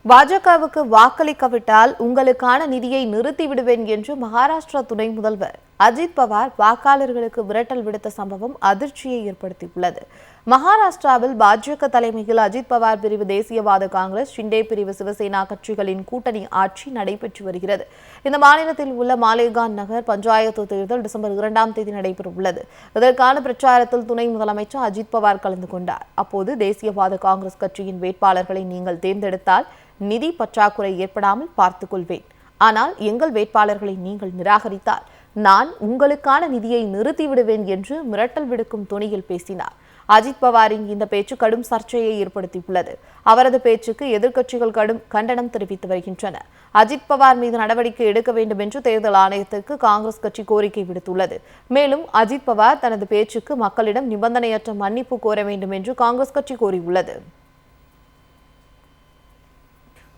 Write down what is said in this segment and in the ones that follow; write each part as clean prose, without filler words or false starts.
பாஜகவுக்கு வாக்களிக்காவிட்டால் உங்களுக்கான நிதியை நிறுத்திவிடுவேன் என்று மகாராஷ்டிரா துணை முதல்வர் அஜித் பவார் வாக்காளர்களுக்கு மிரட்டல் விடுத்த சம்பவம் அதிர்ச்சியை ஏற்படுத்தியுள்ளது. மகாராஷ்டிராவில் பாஜக தலைமையில் அஜித் பவார் பிரிவு தேசியவாத காங்கிரஸ், ஷிண்டே பிரிவு சிவசேனா கட்சிகளின் கூட்டணி ஆட்சி நடைபெற்று வருகிறது. இந்த மாநிலத்தில் உள்ள மாலேகான் நகர் பஞ்சாயத்து தேர்தல் டிசம்பர் 2ஆம் தேதி நடைபெறவுள்ளது. இதற்கான பிரச்சாரத்தில் துணை முதலமைச்சர் அஜித் பவார் கலந்து கொண்டார். அப்போது தேசியவாத காங்கிரஸ் கட்சியின் வேட்பாளர்களை நீங்கள் தேர்ந்தெடுத்தால் நிதி பற்றாக்குறை ஏற்படாமல் பார்த்துக் கொள்வேன். ஆனால் எங்கள் வேட்பாளர்களை நீங்கள் நிராகரித்தால் நான் உங்களுக்கான நிதியை நிறுத்திவிடுவேன் என்று மிரட்டல் விடுக்கும் தொனியில் பேசினார். அஜித் பவாரின் இந்த பேச்சு கடும் சர்ச்சையை ஏற்படுத்தியுள்ளது. அவரது பேச்சுக்கு எதிர்க்கட்சிகள் கடும் கண்டனம் தெரிவித்து வருகின்றன. அஜித் பவார் மீது நடவடிக்கை எடுக்க வேண்டும் என்று தேர்தல் ஆணையத்திற்கு காங்கிரஸ் கட்சி கோரிக்கை விடுத்துள்ளது. மேலும் அஜித் பவார் தனது பேச்சுக்கு மக்களிடம் நிபந்தனையற்ற மன்னிப்பு கோர வேண்டும் என்று காங்கிரஸ் கட்சி கோரியுள்ளது.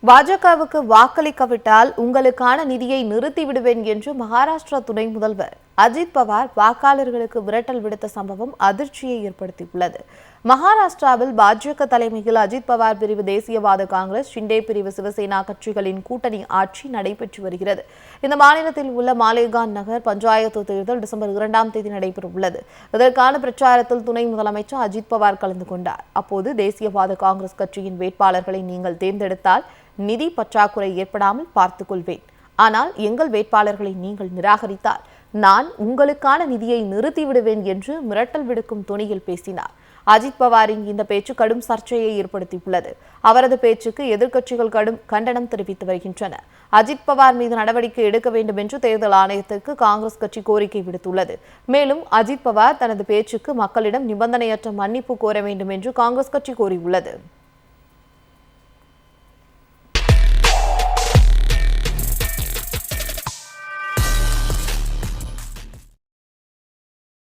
பாஜகவுக்கு வாக்களிக்காவிட்டால் உங்களுக்கான நிதியை நிறுத்திவிடுவேன் என்று மகாராஷ்டிரா துணை முதல்வர் அஜித் பவார் வாக்காளர்களுக்கு மிரட்டல் விடுத்த சம்பவம் அதிர்ச்சியை ஏற்படுத்தியுள்ளது. மகாராஷ்டிராவில் பாஜக தலைமையில் அஜித் பவார் பிரிவு தேசியவாத காங்கிரஸ், ஷிண்டே பிரிவு சிவசேனா கட்சிகளின் கூட்டணி ஆட்சி நடைபெற்று வருகிறது. இந்த மாநிலத்தில் உள்ள மாலேகான் நகர் பஞ்சாயத்து தேர்தல் டிசம்பர் 2ஆம் தேதி நடைபெறவுள்ளது. இதற்கான பிரச்சாரத்தில் துணை முதலமைச்சர் அஜித் பவார் கலந்து கொண்டார். அப்போது தேசியவாத காங்கிரஸ் கட்சியின் வேட்பாளர்களை நீங்கள் தேர்ந்தெடுத்தால் நிதி பற்றாக்குறை ஏற்படாமல் பார்த்துக் கொள்வேன். ஆனால் எங்கள் வேட்பாளர்களை நீங்கள் நிராகரித்தால் நான் உங்களுக்கான நிதியை நிறுத்திவிடுவேன் என்று மிரட்டல் விடுக்கும் தொனியில் பேசினார். அஜித் பவாரின் இந்த பேச்சு கடும் சர்ச்சையை ஏற்படுத்தியுள்ளது. அவரது பேச்சுக்கு எதிர்க்கட்சிகள் கடும் கண்டனம் தெரிவித்து வருகின்றன. அஜித் பவார் மீது நடவடிக்கை எடுக்க வேண்டும் என்று தேர்தல் ஆணையத்திற்கு காங்கிரஸ் கட்சி கோரிக்கை விடுத்துள்ளது. மேலும் அஜித் பவார் தனது பேச்சுக்கு மக்களிடம் நிபந்தனையற்ற மன்னிப்பு கோர வேண்டும் என்று காங்கிரஸ் கட்சி கோரியுள்ளது.